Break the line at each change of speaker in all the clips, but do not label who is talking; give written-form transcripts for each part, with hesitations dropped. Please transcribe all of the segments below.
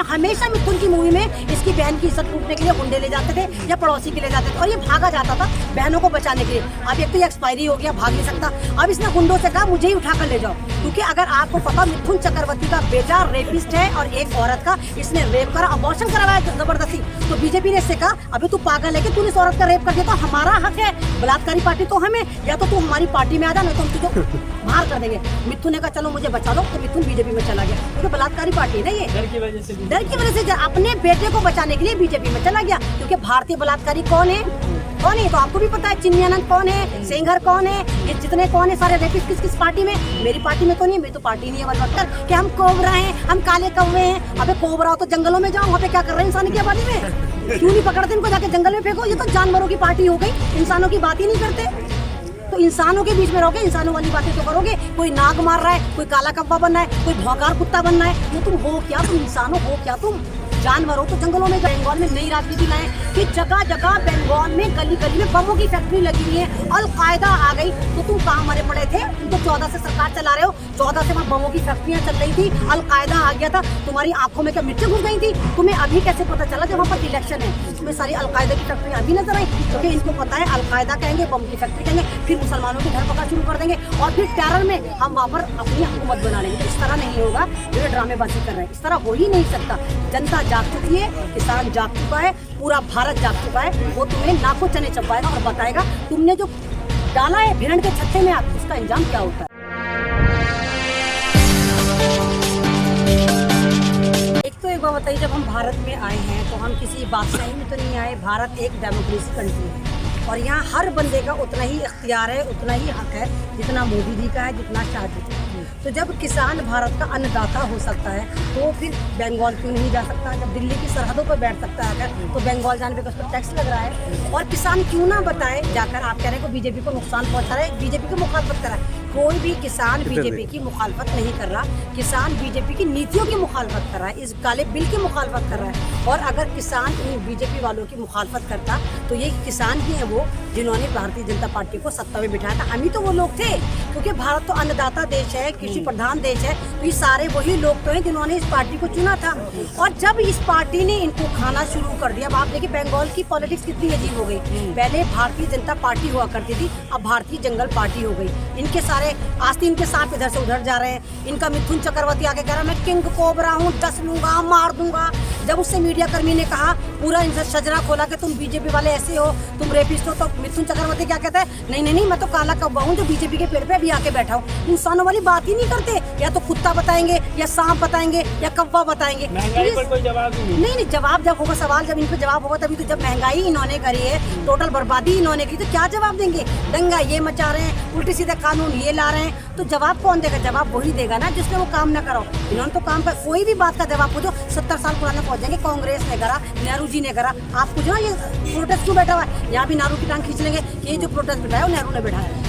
में हमेशा मिथुन की मूवी में इसकी बहन की इज्जत लूटने के लिए गुंडे ले जाते थे या पड़ोसी के ले जाते थे और ये भागा जाता था बहनों को बचाने के लिए। अब एक तो ये एक्सपायरी हो गया, भाग नहीं सकता। अब इसने गुंडों से कहा मुझे ही उठा कर ले जाओ, क्योंकि अगर आपको पता मिथुन चक्रवर्ती का बेटा रेपिस्ट है और एक औरत का इसने रेप करा, अबॉर्शन करवाया जबरदस्ती, तो बीजेपी ने इससे कहा अभी तू पागल है कि तूने इस औरत का रेप कर दिया, तो हमारा हक है, बलात्कारी पार्टी तो हमें, या तो तू हमारी पार्टी में आ जा, नहीं तो हम तुझे बाहर कर देंगे। मिथुन ने कहा चलो मुझे बचा दो, तो मिथुन बीजेपी में चला गया, क्योंकि तो बलात्कारी पार्टी है ना ये। डर की वजह से अपने बेटे को बचाने के लिए बीजेपी में चला गया, क्योंकि भारतीय बलात्कारी कौन है तो आपको भी पता है। चिन्मयानंद कौन है, सेंगर कौन है, ये जितने कौन है सारे रेपिस्ट किस पार्टी में, मेरी पार्टी में तो नहीं, मेरी तो पार्टी नहीं है। बलवत्तर कि हम कोबरा हैं, हम काले कौवे हैं। अबे कोबरा हो तो जंगलों में जाओ, वहाँ पे क्या कर रहे हैं इंसान की आबादी में, क्यों नहीं पकड़ते इनको, जाके जंगल में फेंको। ये तो जानवरों की पार्टी हो गई, इंसानों की बात ही नहीं करते। तो इंसानों के बीच में रहोगे, इंसानों वाली बातें तो करोगे। कोई नाग मार रहा है, कोई काला कौवा बनना है, कोई भौंकार कुत्ता बनना है, ये तुम हो क्या? तुम इंसानों हो क्या? तुम जानवर हो तो जंगलों में। बंगाल में नई राजनीति लाए कि जगह जगह बंगाल में गली गली में बमों की फैक्ट्री लगी हुई है, अलकायदा आ गई, तो तुम कहाँ मरे पड़े थे? तुम तो 14 से सरकार चला रहे हो, 14 से वहाँ बमों की फैक्ट्रियाँ चल रही थी, अलकायदा आ गया था, तुम्हारी आंखों में क्या मिर्चें घुस गई थी? तुम्हें अभी कैसे पता चला जब वहाँ पर इलेक्शन है? तुम्हें सारी अलकायदा की फैक्ट्रियाँ अभी नजर आई, क्योंकि इनको पता है अलकायदा कहेंगे, बम की फैक्ट्री कहेंगे, फिर मुसलमानों की धरपकड़ शुरू कर देंगे और फिर टेरर में हम वहाँ पर अपनी हुकूमत बना लेंगे। इस तरह नहीं होगा, जो ड्रामेबाजी कर रहे हैं, इस तरह हो ही नहीं सकता। जनता जाग चुकी है, किसान जाग चुका है, पूरा भारत जाग चुका है। वो तुम्हें नाको चने चबाएगा और बताएगा तुमने जो डाला है भिरण के छत्ते में, आप उसका इंजाम क्या होता है। एक बात बताइए, जब हम भारत में आए हैं तो हम किसी बादशाही में तो नहीं आए। भारत एक डेमोक्रेसी कंट्री है और यहाँ हर बंदे का उतना ही इख्तियार है, उतना ही हक है जितना मोदी जी का है, जितना शाह जी का है। तो जब किसान भारत का अन्नदाता हो सकता है तो फिर बंगाल क्यों नहीं जा सकता? जब दिल्ली की सरहदों पर बैठ सकता है अगर, तो बंगाल जाने पे उस पर टैक्स लग रहा है। और किसान क्यों ना बताए जाकर, आप कह रहे हैं को बीजेपी को नुकसान पहुँचा रहा है, बीजेपी को मुखालफत कर रहा है। कोई भी किसान बीजेपी की मुखालफत नहीं कर रहा, किसान बीजेपी की नीतियों की मुखालफत कर रहा है, इस काले बिल की मुखालफत कर रहा है। और अगर किसान इन बीजेपी वालों की मुखालफत करता तो ये किसान ही है वो जिन्होंने भारतीय जनता पार्टी को सत्ता में बिठाया था। हम ही तो वो लोग थे, क्योंकि भारत तो अन्नदाता देश है, कृषि प्रधान देश है, तो ये सारे वही लोग तो हैं जिन्होंने इस पार्टी को चुना था। और जब इस पार्टी ने इनको खाना शुरू कर दिया, अब आप देखिए बंगाल की पॉलिटिक्स कितनी अजीब हो गई। पहले भारतीय जनता पार्टी हुआ करती थी, अब भारतीय जंगल पार्टी हो गई। इनके सारे आस्तीन के सांप इधर से उधर जा रहे हैं। इनका मिथुन चक्रवर्ती आके कह रहा मैं किंग कोबरा हूँ, 10 लूंगा, मार दूंगा। जब उससे मीडिया कर्मी ने कहा, पूरा इनसे शजरा खोला कि तुम बीजेपी वाले ऐसे हो, तुम रेपिस्ट हो, तो मिथुन चक्रवर्ती क्या कहता है, नहीं मैं तो काला कौवा हूँ जो बीजेपी के पेड़ पे अभी आके बैठा हूँ। इंसानों वाली बात ही नहीं करते, या तो कुत्ता बताएंगे या सांप बताएंगे या कौवा बताएंगे।
महंगाई पर कोई जवाब नहीं,
जवाब जब होगा, सवाल जब इन पे जवाब होगा तभी तो। जब महंगाई इन्होंने करी है, टोटल बर्बादी इन्होंने की, तो क्या जवाब देंगे? दंगा ये मचा रहे हैं, उल्टे सीधे कानून ये ला रहे हैं, तो जवाब कौन देगा? जवाब वही देगा ना जिसने वो काम न करो। इन्होंने तो काम कर, कोई भी बात का जवाब पूछो 70 साल पुराने पहुंच जाएंगे। कांग्रेस ने करा, नेहरू जी ने करा, आप पूछो ना ये प्रोटेस्ट क्यों बैठा हुआ है, यहाँ भी नेहरू की टांग खींच लेंगे कि ये जो प्रोटेस्ट बैठा है वो नेहरू ने बैठाया है।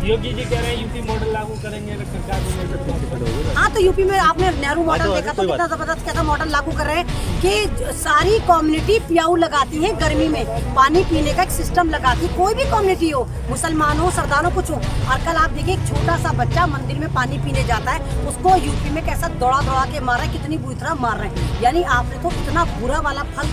योगी जी कह रहे हैं यूपी मॉडल लागू करेंगे अगर सरकार को।
हाँ, तो यूपी में आपने नेहरू मॉडल देखा तो कितना जबरदस्त क्या था मॉडल लागू कर रहे हैं कि सारी कम्युनिटी प्याऊ लगाती है गर्मी में, पानी पीने का एक सिस्टम लगाती है। कोई भी कम्युनिटी हो, मुसलमान हो, सरदार हो, कुछ हो। और कल आप देखिए एक छोटा सा बच्चा मंदिर में पानी पीने जाता है, उसको यूपी में कैसा दौड़ा के मार रहा है, कितनी बुरी तरह मार रहे हैं। यानी आपने तो इतना बुरा वाला फल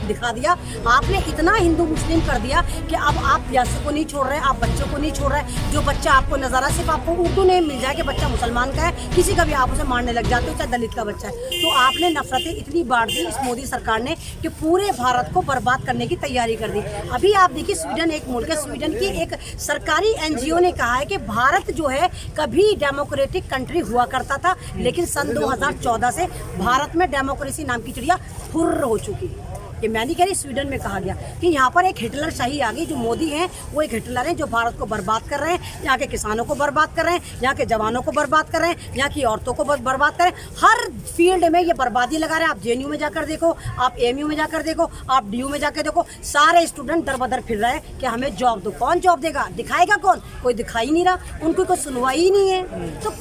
दिखा दिया, आपने इतना हिंदू मुस्लिम कर दिया कि अब आप प्यासे को नहीं छोड़ रहे, आप बच्चों को नहीं छोड़ रहे। जो बच्चा आपको नज़ारा सिर्फ आपको उर्दू नेम मिल जाए कि बच्चा मुसलमान का है, किसी का भी आप उसे मारने लग जाते हो, चाहे दलित का बच्चा है। तो आपने नफरतें इतनी बांट दी इस मोदी सरकार ने कि पूरे भारत को बर्बाद करने की तैयारी कर दी। अभी आप देखिए स्वीडन एक मुल्क है, स्वीडन की एक सरकारी NGO ने कहा है कि भारत जो है कभी डेमोक्रेटिक कंट्री हुआ करता था, लेकिन सन 2014 से भारत में डेमोक्रेसी नाम की चिड़िया फुर्र हो चुकी है। ये मैं नहीं कह रही, स्वीडन में कहा गया कि यहाँ पर एक हिटलर शाही आ गई। जो मोदी हैं वो एक हिटलर हैं जो भारत को बर्बाद कर रहे हैं, यहाँ के किसानों को बर्बाद कर रहे हैं, यहाँ के जवानों को बर्बाद कर रहे हैं, यहाँ की औरतों को बर्बाद कर रहे हैं। हर फील्ड में ये बर्बादी लगा रहे हैं। आप JNU में जाकर देखो, आप AMU में जाकर देखो, आप DU में जाकर देखो, सारे स्टूडेंट दर बदर फिर रहे हैं कि हमें जॉब दो। कौन जॉब देगा? दिखाएगा कौन? कोई दिखाई नहीं रहा, उनको कोई सुनवाई ही नहीं है। तो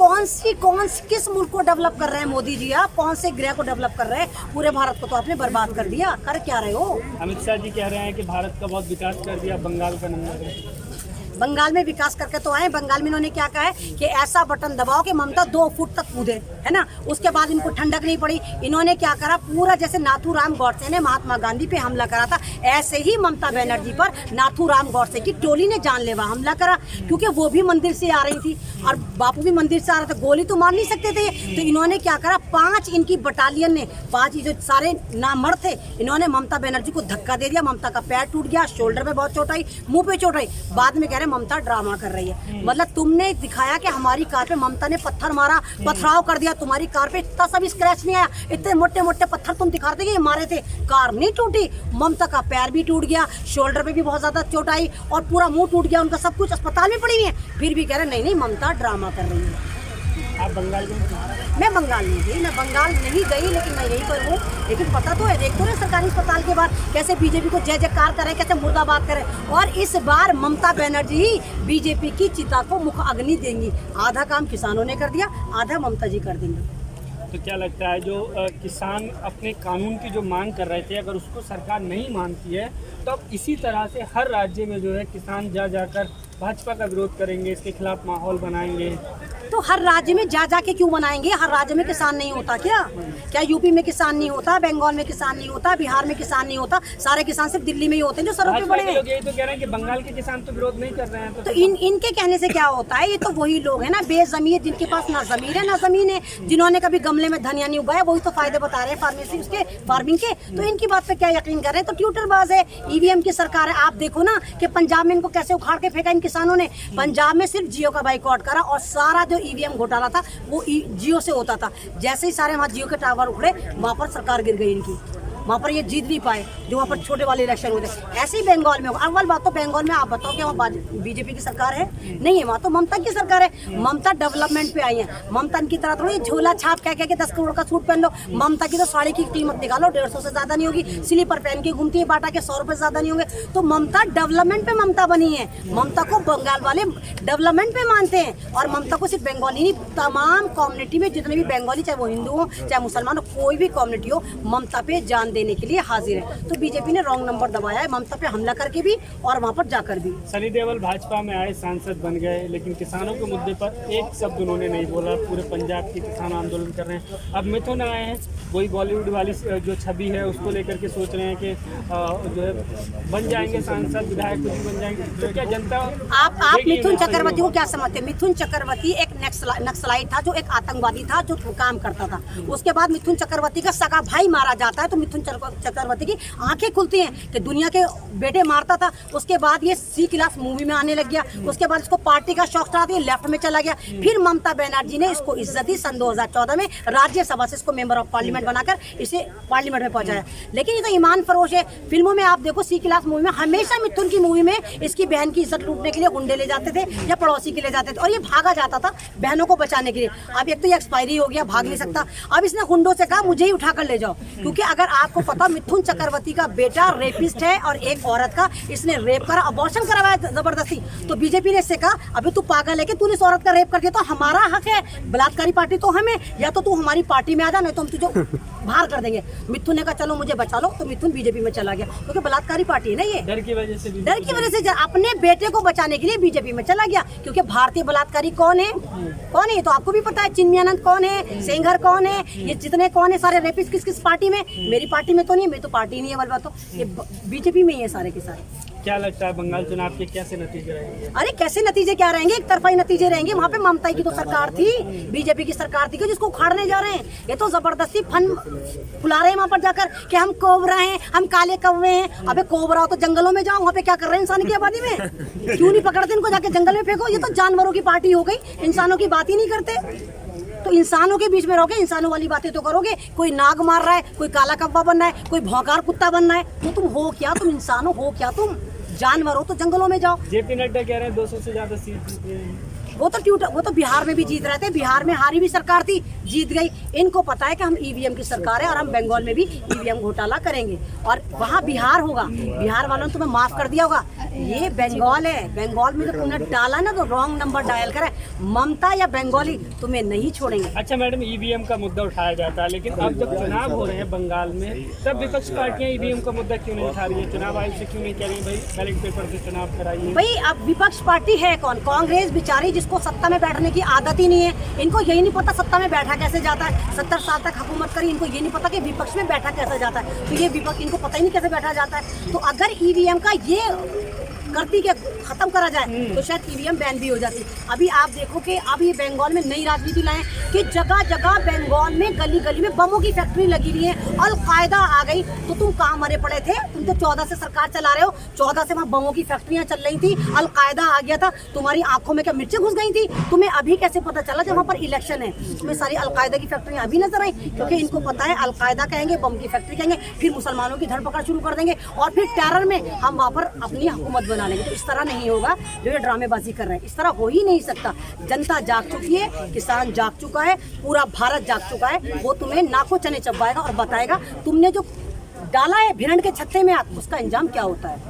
किस मुल्क को डेवलप कर रहे हैं मोदी जी? आप कौन से गृह को डेवलप कर रहे हैं? पूरे भारत को तो आपने बर्बाद कर दिया। कर क्या रहे हो?
अमित शाह जी कह रहे हैं कि भारत का बहुत विकास कर दिया, बंगाल का नंबर है।
बंगाल में विकास करके तो आए। बंगाल में इन्होंने क्या कहा है कि ऐसा बटन दबाओ कि ममता 2 फुट तक कूदे, है ना। उसके बाद इनको ठंडक नहीं पड़ी, इन्होंने क्या करा, पूरा जैसे नाथूराम गौडसे ने महात्मा गांधी पे हमला करा था, ऐसे ही ममता बनर्जी पर नाथूराम गौडसे की टोली ने जानलेवा हमला करा, क्योंकि वो भी मंदिर से आ रही थी और बापू भी मंदिर से आ रहा था, गोली तो मार नहीं सकते थे। तो इन्होंने क्या करा, 5 इनकी बटालियन ने, 5 जो सारे नामर्द थे, इन्होंने ममता बनर्जी को धक्का दे दिया। ममता का पैर टूट गया, शोल्डर पे बहुत चोट आई, मुंह पे चोट आई। बाद में कह रहे ममता ड्रामा कर रही है। मतलब तुमने दिखाया कि हमारी कार पे ममता ने पत्थर मारा, पथराव कर दिया, तुम्हारी कार पे इतना सा भी स्क्रैच नहीं आया। इतने मोटे मोटे पत्थर तुम दिखा रहे थे कि मारे थे, कार नहीं टूटी। ममता का पैर भी टूट गया, शोल्डर पे भी बहुत ज्यादा चोट आई और पूरा मुंह टूट गया, उनका सब कुछ अस्पताल में पड़ी हुई है। फिर भी कह रहे नहीं ममता ड्रामा कर रही है।
आप बंगाल में?
मैं बंगाल नहीं गई, मैं बंगाल नहीं गई, लेकिन मैं यहीं पर हूँ। लेकिन पता तो है, देखो ना सरकारी अस्पताल के बाद कैसे बीजेपी को जय जयकार करें, कैसे मुर्दाबाद करें। और इस बार ममता बनर्जी ही बीजेपी की चिता को मुख अग्नि देंगी। आधा काम किसानों ने कर दिया, आधा ममता जी कर देंगे।
तो क्या लगता है जो किसान अपने कानून की जो मांग कर रहे थे, अगर उसको सरकार नहीं मानती है तो अब इसी तरह से हर राज्य में जो है किसान जा जाकर भाजपा का विरोध करेंगे, इसके खिलाफ माहौल बनाएंगे?
तो हर राज्य में जा जाके क्यों बनाएंगे? हर राज्य में किसान नहीं होता क्या? क्या यूपी में किसान नहीं होता, बंगाल में किसान नहीं होता, बिहार में किसान नहीं होता? सारे किसान सिर्फ दिल्ली में ही होते हैं जो सड़क पे बड़े हैं।
लोग यही तो कह रहे हैं कि बंगाल के किसान तो विरोध नहीं कर रहे हैं।
तो इनके कहने से क्या होता है? ये तो वही लोग हैं ना बेजमीर, जिनके पास ना जमीन है ना जमीन है, जिन्होंने कभी गमले में धनिया नहीं उगाया, वही तो फायदे बता रहे हैं फार्मेसी उसके फार्मिंग के। तो इनकी बात पे क्या यकीन कर रहे हैं? तो ट्यूटरबाज है, ईवीएम की सरकार है। आप देखो ना कि पंजाब में इनको कैसे उखाड़ के फेंका इन किसानों ने। पंजाब में सिर्फ जियो का बाइकआउट करा और सारा जो ईवीएम घोटाला था वो जियो से होता था। जैसे ही सारे वहाँ जियो के टावर उखड़े, वहाँ पर सरकार गिर गई इनकी, वहाँ पर ये जीत नहीं पाए जो वहाँ पर छोटे वाले इलेक्शन होते। ऐसे ही बंगाल में होगा। अव्वल बात तो बंगाल में आप बताओ कि वहाँ बीजेपी की सरकार है? नहीं है, वहाँ तो ममता की सरकार है। ममता डेवलपमेंट पे आई है। ममता की तरह थोड़ी झोला छाप कह के 10 करोड़ का सूट पहन लो। ममता की तो साड़ी की कीमत निकालो, 150 से ज्यादा नहीं होगी। स्लीपर पहन के घूमती है, बाटा के 100 रुपए से ज्यादा नहीं होंगे। तो ममता डेवलपमेंट पे ममता बनी है। ममता को बंगाल वाले डेवलपमेंट पे मानते हैं और ममता को सिर्फ बंगाली नहीं, तमाम कम्युनिटी में जितने भी बंगाली, चाहे वो हिंदू हो चाहे मुसलमान हो, कोई भी कम्युनिटी हो, ममता पे जान देने के लिए हाजिर है। तो बीजेपी ने रॉन्ग नंबर दबाया है, ममता पे हमला करके भी और वहाँ पर जाकर भी।
सनी देओल भाजपा में आए, सांसद बन गए, लेकिन किसानों के मुद्दे पर एक शब्द उन्होंने नहीं बोला। पूरे पंजाब के किसान आंदोलन कर रहे हैं। अब मिथुन आए हैं, वही बॉलीवुड वाली जो छवि है उसको लेकर के सोच रहे हैं कि जो है बन जाएंगे सांसद, विधायक कुछ बन जाएंगे। तो क्या जनता
आप मिथुन चक्रवर्ती को क्या समझते हैं? मिथुन चक्रवर्ती एक नक्सलाइट था, जो एक आतंकवादी था, जो काम करता था। उसके बाद मिथुन चक्रवर्ती का सगा भाई मारा जाता है तो मिथुन चक्रवर्ती की आंखें खुलती हैं कि दुनिया के बेटे मारता था। उसके बाद ये सी क्लास मूवी में आने लग गया। उसके बाद इसको पार्टी का शौक था, ये लेफ्ट में चला गया। फिर ममता बनर्जी ने इसको इज्जत दी। सन 2014 में राज्यसभा से इसको मेंबर ऑफ पार्लियामेंट बनाकर इसे पार्लियामेंट में पहुंचाया। लेकिन ये तो ईमान फरोश है। फिल्मों में आप देखो, सी क्लास मूवी में हमेशा मिथुन की मूवी में इसकी बहन की इज्जत लूटने के लिए गुंडे ले जाते थे या पड़ोसी के ले जाते थे और ये भागा जाता था बहनों को बचाने के लिए। अब एक तो ये एक्सपायरी हो गया, भाग नहीं सकता। अब इसने गुंडों से कहा मुझे ही उठाकर ले जाओ, क्योंकि अगर आपको पता मिथुन चक्रवर्ती का बेटा रेपिस्ट है और एक औरत का इसने रेप करा, अबॉर्शन करवाया जबरदस्ती। तो बीजेपी ने इससे कहा अभी तू पागल है कि तूने इस औरत का रेप कर दिया, तो हमारा हक है, बलात्कारी पार्टी तो हमें, या तो तू हमारी पार्टी में आ जा, नहीं तो हम तुझे बाहर कर देंगे। मिथुन ने कहा चलो मुझे बचा लो, तो मिथुन बीजेपी में चला गया, क्योंकि बलात्कारी पार्टी है ना ये।
डर की वजह से
अपने बेटे को बचाने के लिए बीजेपी में चला गया। क्योंकि भारतीय बलात्कारी कौन है? कौन है? तो आपको भी पता है, चिन्मयानंद कौन है, सेंगर कौन है, ये जितने कौन है सारे रेपिस्ट किस पार्टी में? मेरी पार्टी में तो नहीं, मेरी तो पार्टी नहीं है, बल्कि तो ये बीजेपी में ही है सारे के सारे।
क्या लगता है बंगाल चुनाव के कैसे नतीजे रहेंगे?
अरे कैसे नतीजे क्या रहेंगे? एक तरफा ही नतीजे रहेंगे। वहाँ पे ममता की तो सरकार थी, बीजेपी की सरकार थी, जिसको उखाड़ने जा रहे हैं। ये तो जबरदस्ती फन फुला रहे हैं वहाँ पर जाकर कि हम कोबरा हैं, हम काले कौवे हैं। अबे कोबरा हो तो जंगलों में जाओ, वहाँ पे क्या कर रहे हैं इंसान की आबादी में? क्यों नहीं पकड़ते इनको, जाके जंगल में फेंको। ये तो जानवरों की पार्टी हो गई, इंसानों की बात ही नहीं करते। तो इंसानों के बीच में रहोगे, इंसानों वाली बातें तो करोगे। कोई नाग मार रहा है, कोई काला कौवा बनना है, कोई भौंकार कुत्ता बनना है, तो तुम हो क्या? तुम इंसानों हो क्या? तुम जानवर हो तो जंगलों में जाओ।
जेपी नड्डा कह रहे हैं 200 से ज्यादा सीट जीते हैं।
वो तो बिहार में भी जीत रहे थे, बिहार में हारी भी सरकार थी, जीत गई। इनको पता है कि हम ईवीएम की सरकार है और हम बंगाल में भी ईवीएम घोटाला करेंगे और वहाँ बिहार होगा। बिहार वालों ने तुम्हें माफ कर दिया होगा, ये बंगाल है, बंगाल में तो तुमने डाला ना तो रॉन्ग नंबर डायल करे। ममता या बंगाली तुम्हें नहीं छोड़ेंगे।
अच्छा मैडम, ईवीएम का मुद्दा उठाया जाता है, लेकिन अब जब चुनाव हो रहे हैं बंगाल में, तब विपक्ष पार्टियां ईवीएम का मुद्दा क्यों नहीं उठा रही है? चुनाव आयोग से क्यों नहीं कह रही भाई बैलेट पेपर से चुनाव कराइए?
भाई अब विपक्ष पार्टी है कौन? कांग्रेस बेचारी, जिसको सत्ता में बैठने की आदत ही नहीं है। इनको यही नहीं पता सत्ता में बैठा कैसे जाता है। 70 साल तक हुकूमत करी, इनको ये नहीं पता कि विपक्ष में बैठा कैसे जाता है। तो ये विपक्ष, इनको पता ही नहीं कैसे बैठा जाता है। तो अगर ईवीएम का ये करती के खत्म करा जाए तो शायद ईवीएम बैन भी हो जाती। अभी आप देखो कि अब ये बंगाल में नई राजनीति लाए कि जगह जगह बंगाल में गली गली में बमों की फैक्ट्री लगी हुई है। अलकायदा आ गई तो तुम कहाँ मरे पड़े थे? तुम तो 14 से सरकार चला रहे हो, 14 से वहाँ बमों की फैक्ट्रियाँ चल रही थी, अलकायदा आ गया था, तुम्हारी आंखों में क्या मिर्चें घुस गई थी? तुम्हें अभी कैसे पता चला जब वहाँ पर इलेक्शन है? तुम्हें सारी अलकायदा की फैक्ट्रियाँ अभी नजर आई, क्योंकि इनको पता है अलकायदा कहेंगे, बम की फैक्ट्री कहेंगे, फिर मुसलमानों की धरपकड़ शुरू कर देंगे और फिर टेरर में हम वहाँ पर अपनी हुकूमत बना लेंगे। तो इस तरह नहीं होगा जो ये ड्रामेबाजी कर रहे हैं, इस तरह हो ही नहीं सकता। जनता जाग चुकी है, किसान जाग चुका है, पूरा भारत जाग चुका है। वो तुम्हें नाकों चने चबाएगा और बताएगा तुमने जो डाला है भिरंड के छत्ते में आग, उसका अंजाम क्या होता है।